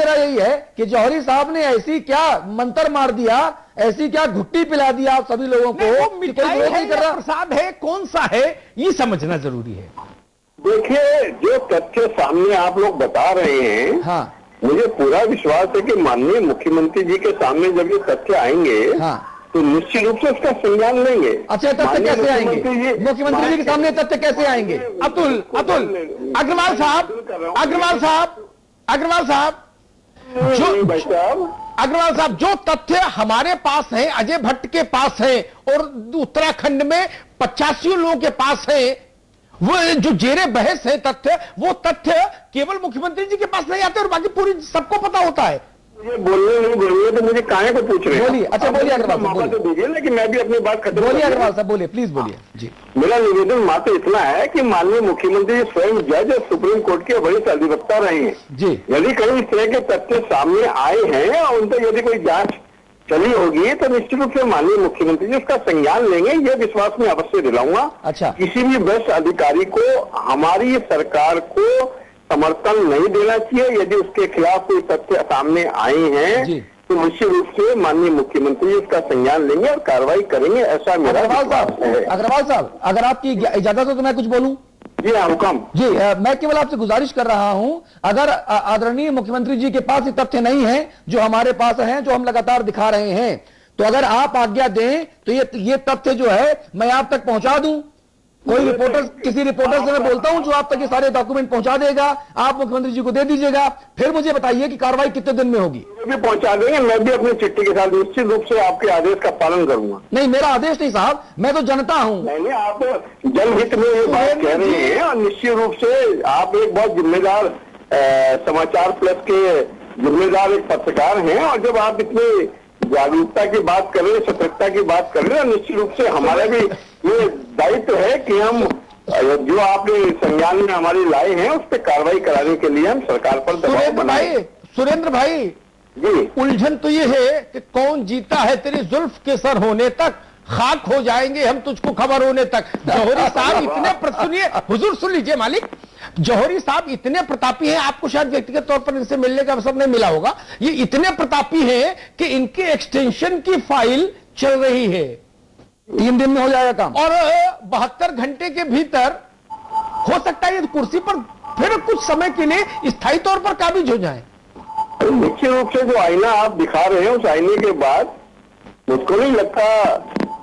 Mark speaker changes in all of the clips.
Speaker 1: मेरा यही है कि जौहरी साहब ने ऐसी क्या मंत्र मार दिया, ऐसी क्या घुट्टी पिला दिया आप सभी लोगों को,
Speaker 2: वो मिठाई है या प्रसाद है, कौन सा है, ये समझना जरूरी है।
Speaker 3: देखिए, जो तथ्य सामने आप लोग बता रहे हैं,
Speaker 1: हाँ,
Speaker 3: मुझे पूरा विश्वास है कि माननीय मुख्यमंत्री जी के सामने जब ये तथ्य आएंगे,
Speaker 1: हाँ,
Speaker 3: तो निश्चित रूप से उसका संज्ञान लेंगे।
Speaker 1: अच्छा, तथ्य कैसे आएंगे? मुख्यमंत्री जी के सामने तथ्य कैसे आएंगे?
Speaker 2: अतुल अग्रवाल साहब, अग्रवाल साहब, जो तथ्य हमारे पास है, अजय भट्ट के पास है और उत्तराखंड में 85 लोगों के पास है, वो जो जेरे बहस है तथ्य, वो तथ्य केवल मुख्यमंत्री जी के पास नहीं आते और बाकी पूरी सबको पता होता है।
Speaker 3: मुझे बोलने नहीं बोलिए तो मुझे काहे को पूछ रहे हैं?
Speaker 1: बोलिए। अच्छा, बोलिए अग्रवाल साहब,
Speaker 3: मौका तो दीजिए ना कि मैं भी अपनी बात खत्म।
Speaker 1: बोलिए अग्रवाल साहब, बोलिए, प्लीज बोलिए जी।
Speaker 3: मेरा निवेदन मात्र इतना है कि माननीय मुख्यमंत्री जी स्वयं जज और सुप्रीम कोर्ट के वरिष्ठ अधिवक्ता रहे हैं
Speaker 1: जी।
Speaker 3: यदि कहीं इस तरह के तथ्य सामने आए हैं और उन पर यदि कोई जांच चली होगी तो निश्चित रूप से माननीय मुख्यमंत्री जी उसका संज्ञान लेंगे, यह विश्वास मैं अवश्य दिलाऊंगा।
Speaker 1: अच्छा,
Speaker 3: किसी भी भ्रष्ट अधिकारी को हमारी सरकार को समर्थन नहीं देना चाहिए। यदि उसके खिलाफ कोई तथ्य सामने आए हैं तो निश्चित रूप से माननीय मुख्यमंत्री इसका संज्ञान लेंगे और कार्रवाई करेंगे, ऐसा मेरा विश्वास है।
Speaker 1: अग्रवाल साहब, अगर आपकी इजाजत हो तो मैं कुछ बोलूं?
Speaker 3: जी हाँ, हुकम
Speaker 1: जी। मैं केवल आपसे गुजारिश कर रहा हूं, अगर आदरणीय मुख्यमंत्री जी के पास ये तथ्य नहीं है जो हमारे पास हैं, जो हम लगातार दिखा रहे हैं, तो अगर आप आज्ञा दें तो ये तथ्य जो है मैं आप तक पहुंचा दूं। कोई रिपोर्टर, किसी रिपोर्टर से मैं बोलता हूं जो आप तक ये सारे डॉक्यूमेंट पहुंचा देगा, आप मुख्यमंत्री जी को दे दीजिएगा, फिर मुझे बताइए कि कार्रवाई कितने दिन में होगी।
Speaker 3: भी पहुंचा देंगे, मैं भी अपनी चिट्ठी के साथ निश्चित रूप से आपके आदेश का पालन करूंगा।
Speaker 1: नहीं, मेरा आदेश नहीं साहब, मैं तो जनता हूं।
Speaker 3: नहीं, आप जनहित में ये बात कह रहे हैं और निश्चित रूप से आप एक बहुत जिम्मेदार समाचार प्लस के जिम्मेदार एक पत्रकार हैं और जब आप इतने जागरूकता की बात कर रहे हैं, सतर्कता की बात कर रहे हैं, निश्चित रूप से हमारा भी ये दायित्व है कि हम जो आपने संज्ञान में हमारी लाए हैं उस पर कार्रवाई कराने के लिए हम सरकार पर दबाव बनाए।
Speaker 1: सुरेंद्र भाई
Speaker 3: जी,
Speaker 2: उलझन तो ये है कि कौन जीता है तेरी जुल्फ के सर होने तक, खाक हो जाएंगे हम तुझको खबर होने तक। जौहरी साहब इतने, सुनिए हुजूर, सुन लीजिए मालिक, जौहरी साहब इतने प्रतापी हैं, आपको शायद व्यक्तिगत तौर पर इनसे मिलने का अवसर नहीं मिला होगा, ये इतने प्रतापी हैं कि इनके एक्सटेंशन की फाइल चल रही है,
Speaker 1: 3 दिन में हो जाएगा काम
Speaker 2: और 72 घंटे के भीतर हो सकता है ये कुर्सी पर फिर कुछ समय के लिए स्थायी तौर पर काबिज हो जाए।
Speaker 3: निश्चित रूप से जो आईना आप दिखा रहे हैं उस आईने के बाद मुझको नहीं लगता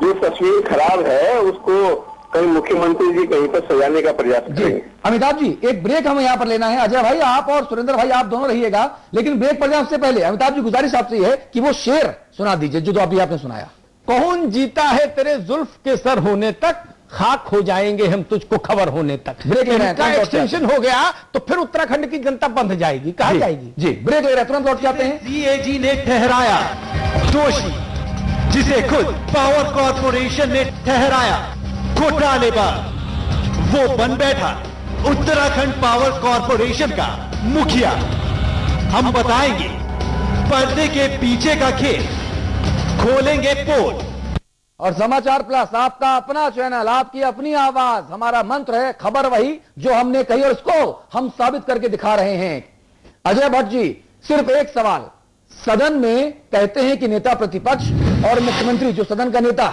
Speaker 3: जो तस्वीर खराब है उसको कहीं मुख्यमंत्री जी कहीं पर सजाने का प्रयास करेंगे।
Speaker 1: अमिताभ जी, एक ब्रेक हमें यहां पर लेना है। अजय भाई आप और सुरेंद्र भाई आप दोनों रहिएगा, लेकिन ब्रेक पर जाने से पहले अमिताभ जी गुजारिश आपसे है कि वो शेर सुना दीजिए जो अभी आपने सुनाया।
Speaker 2: कौन जीता है तेरे जुल्फ के सर होने तक, खाक हो जाएंगे हम तुझको खबर होने तक।
Speaker 1: ब्रेक ले रहे हैं,
Speaker 2: एक्सटेंशन हो गया तो फिर उत्तराखंड की जनता बंध जाएगी, कहा जाएगी।
Speaker 1: जी, ब्रेक ले रहे हैं, तुरंत लौट जाते हैं।
Speaker 4: सीएजी ने ठहराया दोषी जिसे खुद पावर कॉर्पोरेशन ने ठहराया घोटालेबाज, वो बन बैठा उत्तराखंड पावर कॉर्पोरेशन का मुखिया। हम बताएंगे पर्दे के पीछे का खेल, खोलेंगे पोल।
Speaker 1: और समाचार प्लस आपका अपना चैनल, आपकी अपनी आवाज, हमारा मंत्र है खबर वही जो हमने कही और उसको हम साबित करके दिखा रहे हैं। अजय भट्ट जी, सिर्फ एक सवाल, सदन में कहते हैं कि नेता प्रतिपक्ष और मुख्यमंत्री जो सदन का नेता,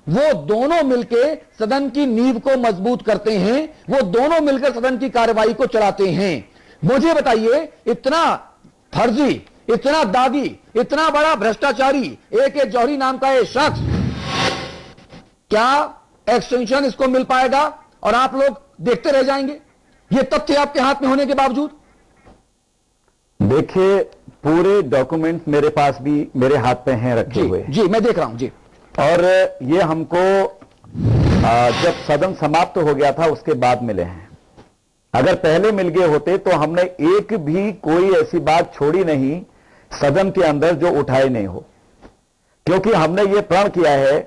Speaker 1: वो दोनों मिलकर सदन की नींव को मजबूत करते हैं, वो दोनों मिलकर सदन की कार्रवाई को चलाते हैं। मुझे बताइए, इतना फर्जी, इतना दागी, इतना बड़ा भ्रष्टाचारी एक जौहरी नाम का ये शख्स, क्या एक्सटेंशन इसको मिल पाएगा और आप लोग देखते रह जाएंगे ये तथ्य आपके हाथ में होने के बावजूद?
Speaker 5: देखिए, पूरे डॉक्यूमेंट मेरे पास भी मेरे हाथ पे हैं रखे हुए।
Speaker 1: जी, मैं देख रहा हूं जी।
Speaker 5: और ये हमको जब सदन समाप्त हो गया था उसके बाद मिले हैं। अगर पहले मिल गए होते तो हमने एक भी कोई ऐसी बात छोड़ी नहीं सदन के अंदर जो उठाए नहीं हो, क्योंकि हमने ये प्रण किया है,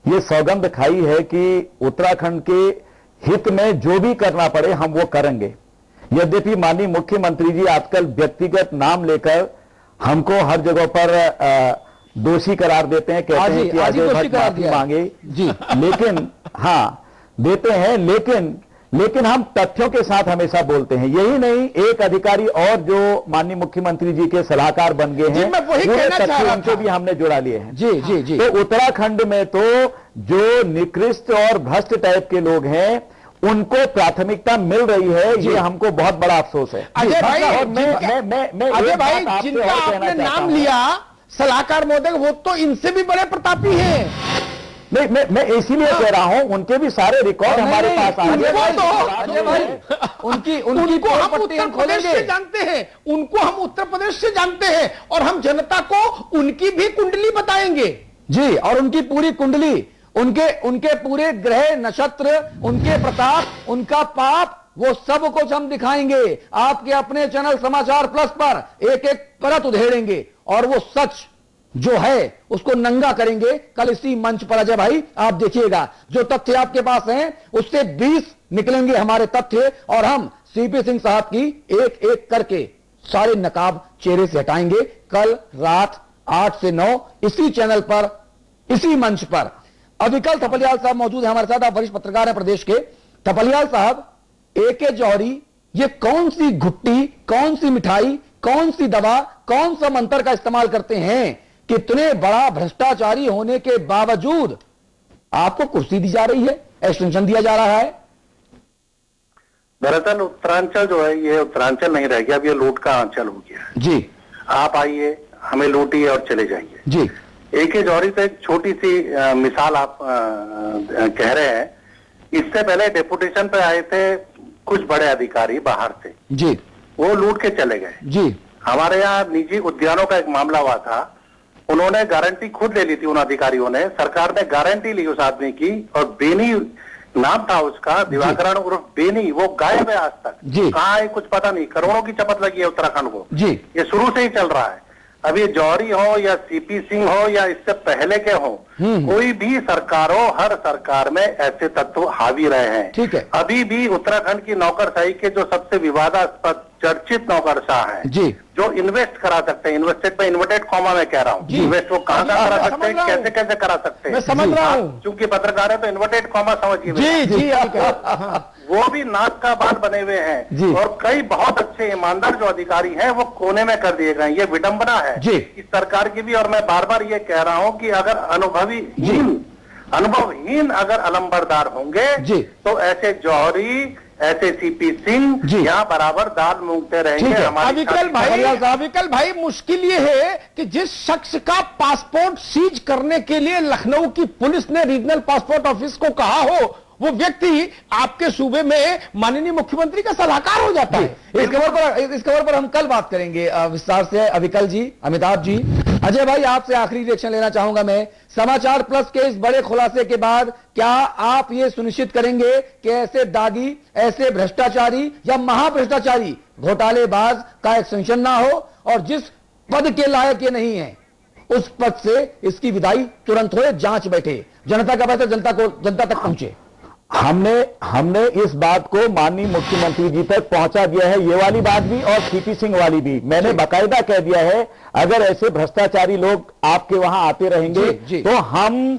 Speaker 5: ये सौगंध खाई है कि उत्तराखंड के हित में जो भी करना पड़े हम वो करेंगे। यद्यपि माननीय मुख्यमंत्री जी आजकल व्यक्तिगत नाम लेकर हमको हर जगह पर दोषी करार देते हैं, कहते हैं कि अजय भट्ट माफी मांगे जी, लेकिन हाँ देते हैं, लेकिन लेकिन हम तथ्यों के साथ हमेशा बोलते हैं। यही नहीं, एक अधिकारी और जो माननीय मुख्यमंत्री जी के सलाहकार बन गए हैं,
Speaker 2: मैं वही
Speaker 5: पूरे
Speaker 2: कहना चाह
Speaker 5: तथ्य
Speaker 2: रहा
Speaker 5: उनके
Speaker 2: था।
Speaker 5: भी हमने जुड़ा लिए हैं।
Speaker 1: जी जी जी।
Speaker 5: तो उत्तराखंड में तो जो निकृष्ट और भ्रष्ट टाइप के लोग हैं उनको प्राथमिकता मिल रही है, ये हमको बहुत बड़ा अफसोस है।
Speaker 2: अजय भाई,
Speaker 5: और मैं
Speaker 2: अजय
Speaker 5: एक
Speaker 2: भाई,
Speaker 5: बात आपसे
Speaker 2: जिनका
Speaker 5: और कहना
Speaker 2: आपने
Speaker 5: चाहता
Speaker 2: नाम
Speaker 5: हूं।
Speaker 2: लिया सलाहकार महोदय, वो तो इनसे भी बड़े प्रतापी हैं।
Speaker 5: नहीं, मैं इसीलिए कह रहा हूं, उनके भी सारे रिकॉर्ड हमारे पास आ
Speaker 1: अजय भाई,
Speaker 5: गए।
Speaker 1: अजय भाई, उनकी
Speaker 2: उनको हम
Speaker 1: पट्टी
Speaker 2: उत्तर प्रदेश
Speaker 1: खोलेंगे।
Speaker 2: से जानते हैं, उनको हम उत्तर प्रदेश से जानते हैं, और हम जनता को उनकी भी कुंडली बताएंगे।
Speaker 1: जी, और उनकी पूरी कुंडली, उनके पूरे ग्रह नक्षत्र, उनके प्रताप, उनका पाप, वो सब कुछ हम दिखाएंगे आपके अपने चैनल समाचार प्लस पर। एक एक परत उधेड़ेंगे और वो सच जो है उसको नंगा करेंगे कल इसी मंच पर। अजय भाई, आप देखिएगा, जो तथ्य आपके पास हैं उससे 20 निकलेंगे हमारे तथ्य, और हम सीपी सिंह साहब की एक एक करके सारे नकाब चेहरे से हटाएंगे कल रात 8 से 9 इसी चैनल पर, इसी मंच पर। अविकल थपलियाल साहब मौजूद है हमारे साथ। आप वरिष्ठ पत्रकार हैं प्रदेश के। थपलियाल साहब, एके जौहरी ये कौन सी घुट्टी, कौन सी मिठाई, कौन सी दवा, कौन सा मंत्र का इस्तेमाल करते हैं? कितने बड़ा भ्रष्टाचारी होने के बावजूद आपको कुर्सी दी जा रही है, एक्सटेंशन दिया जा रहा है।
Speaker 6: दरअसल उत्तरांचल जो है, ये उत्तरांचल नहीं रह गया, अब ये लूट का आंचल हो गया है।
Speaker 1: जी,
Speaker 6: आप आइए, हमें लूटिए और चले जाइए।
Speaker 1: जी,
Speaker 6: एके जौहरी से एक छोटी सी मिसाल आप कह रहे हैं। इससे पहले डेपुटेशन पे आए थे कुछ बड़े अधिकारी बाहर से,
Speaker 1: जी,
Speaker 6: वो लूट के चले गए।
Speaker 1: जी,
Speaker 6: हमारे यहाँ निजी उद्यानों का एक मामला हुआ था, उन्होंने गारंटी खुद ले ली थी, उन अधिकारियों ने, सरकार ने गारंटी ली उस आदमी की, और बेनी नाम था उसका, दिवाकरण उर्फ बेनी, वो गायब है आज तक।
Speaker 1: जी।
Speaker 6: कहाँ है कुछ पता नहीं, करोड़ों की चपत लगी है उत्तराखंड को।
Speaker 1: जी,
Speaker 6: ये शुरू से ही चल रहा है। अब ये जौहरी हो या सीपी सिंह हो या इससे पहले के हो, कोई भी सरकार हो, हर सरकार में ऐसे तत्व हावी रहे हैं।
Speaker 1: ठीक है।
Speaker 6: अभी भी उत्तराखंड की नौकरशाही के जो सबसे विवादास्पद चर्चित नौकरशाह हैं,
Speaker 1: जी,
Speaker 6: जो इन्वेस्ट करा सकते हैं, इन्वेस्टेड पे इन्वर्टेड कॉमा में कह रहा हूँ, इन्वेस्ट वो कहाँ कहाँ करा सकते हैं, कैसे कैसे करा सकते हैं,
Speaker 2: मैं समझ रहा हूँ।
Speaker 6: चूंकि पत्रकार है तो इन्वर्टेड कॉमा समझिए।
Speaker 2: जी जी, आप
Speaker 6: वो भी नाक का बाल बने हुए
Speaker 1: जी।
Speaker 6: हैं, और कई बहुत अच्छे ईमानदार जो अधिकारी हैं वो कोने में कर दिए गए। ये विडंबना है
Speaker 1: जी।
Speaker 6: इस सरकार की भी, और मैं बार बार ये कह रहा हूं कि अगर अनुभवहीन अगर अलंबरदार होंगे
Speaker 1: जी।
Speaker 6: तो ऐसे जौहरी, ऐसे सीपी सिंह
Speaker 1: जी।
Speaker 6: यहाँ बराबर दाल मूंगते रहेंगे।
Speaker 1: ठीक है।
Speaker 2: अविकल भाई, मुश्किल ये है कि जिस शख्स का पासपोर्ट सीज करने के लिए लखनऊ की पुलिस ने रीजनल पासपोर्ट ऑफिस को कहा हो, वो व्यक्ति आपके सूबे में माननीय मुख्यमंत्री का सलाहकार हो जाता है।
Speaker 1: इस खबर पर हम कल बात करेंगे विस्तार से। अविकल जी, अमिताभ जी, अजय भाई, आपसे आखिरी रिएक्शन लेना चाहूंगा मैं। समाचार प्लस के इस बड़े खुलासे के बाद क्या आप ये सुनिश्चित करेंगे कि ऐसे दागी, ऐसे भ्रष्टाचारी या महाभ्रष्टाचारी घोटालेबाज का एक्सटेंशन ना हो, और जिस पद के लायक ये नहीं है उस पद से इसकी विदाई तुरंत हो, जांच बैठे, जनता का पैसा जनता तक पहुंचे?
Speaker 5: हमने इस बात को माननीय मुख्यमंत्री जी तक पहुंचा दिया है, ये वाली बात भी और सीपी सिंह वाली भी। मैंने बाकायदा कह दिया है, अगर ऐसे भ्रष्टाचारी लोग आपके वहां आते रहेंगे
Speaker 1: जी।
Speaker 5: तो हम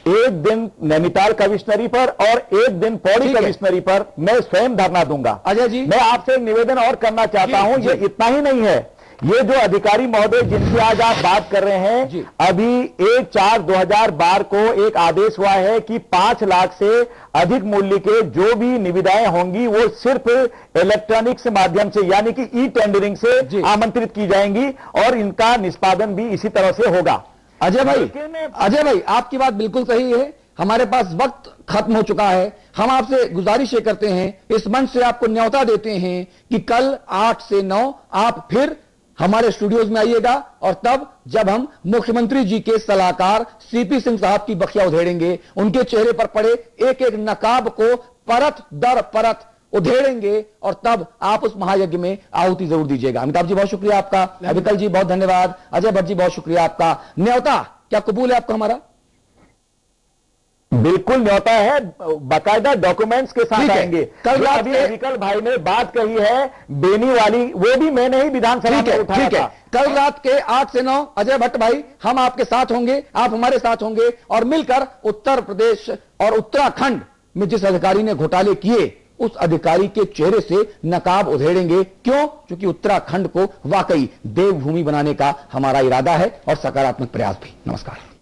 Speaker 5: एक दिन नैनीताल कमिश्नरी पर और एक दिन पौड़ी कमिश्नरी पर मैं स्वयं धरना दूंगा।
Speaker 1: अजय जी,
Speaker 5: मैं आपसे एक निवेदन और करना चाहता हूं, ये इतना ही नहीं है, ये जो अधिकारी महोदय जिनकी आज आप बात कर रहे हैं, अभी 1/4/2012 को एक आदेश हुआ है कि 5 लाख से अधिक मूल्य के जो भी निविदाएं होंगी वो सिर्फ इलेक्ट्रॉनिक्स माध्यम से, यानी कि ई टेंडरिंग से आमंत्रित की जाएंगी, और इनका निष्पादन भी इसी तरह से होगा।
Speaker 1: अजय भाई, आपकी बात बिल्कुल सही है। हमारे पास वक्त खत्म हो चुका है। हम आपसे गुजारिश ये करते हैं, इस मंच से आपको न्योता देते हैं कि कल 8 से 9 आप फिर हमारे स्टूडियोज में आइएगा, और तब जब हम मुख्यमंत्री जी के सलाहकार सीपी सिंह साहब की बखिया उधेड़ेंगे, उनके चेहरे पर पड़े एक एक नकाब को परत दर परत उधेड़ेंगे, और तब आप उस महायज्ञ में आहुति जरूर दीजिएगा। अमिताभ जी, बहुत शुक्रिया आपका। अविकल जी, बहुत धन्यवाद। अजय भट्ट जी, बहुत शुक्रिया आपका। न्योता क्या कबूल है आपको हमारा?
Speaker 5: बिल्कुल न्योता है, बाकायदा डॉक्यूमेंट्स के साथ आएंगे।
Speaker 1: कल रात
Speaker 5: अभी अविकल भाई ने बात कही है बेनी वाली, वो भी मैंने ही विधानसभा में उठाया था।
Speaker 1: कल रात के 8 से 9 अजय भट्ट भाई, हम आपके साथ होंगे, आप हमारे साथ होंगे, और मिलकर उत्तर प्रदेश और उत्तराखंड में जिस अधिकारी ने घोटाले किए उस अधिकारी के चेहरे से नकाब उधेड़ेंगे। क्यों? क्योंकि उत्तराखंड को वाकई देवभूमि बनाने का हमारा इरादा है और सकारात्मक प्रयास भी। नमस्कार।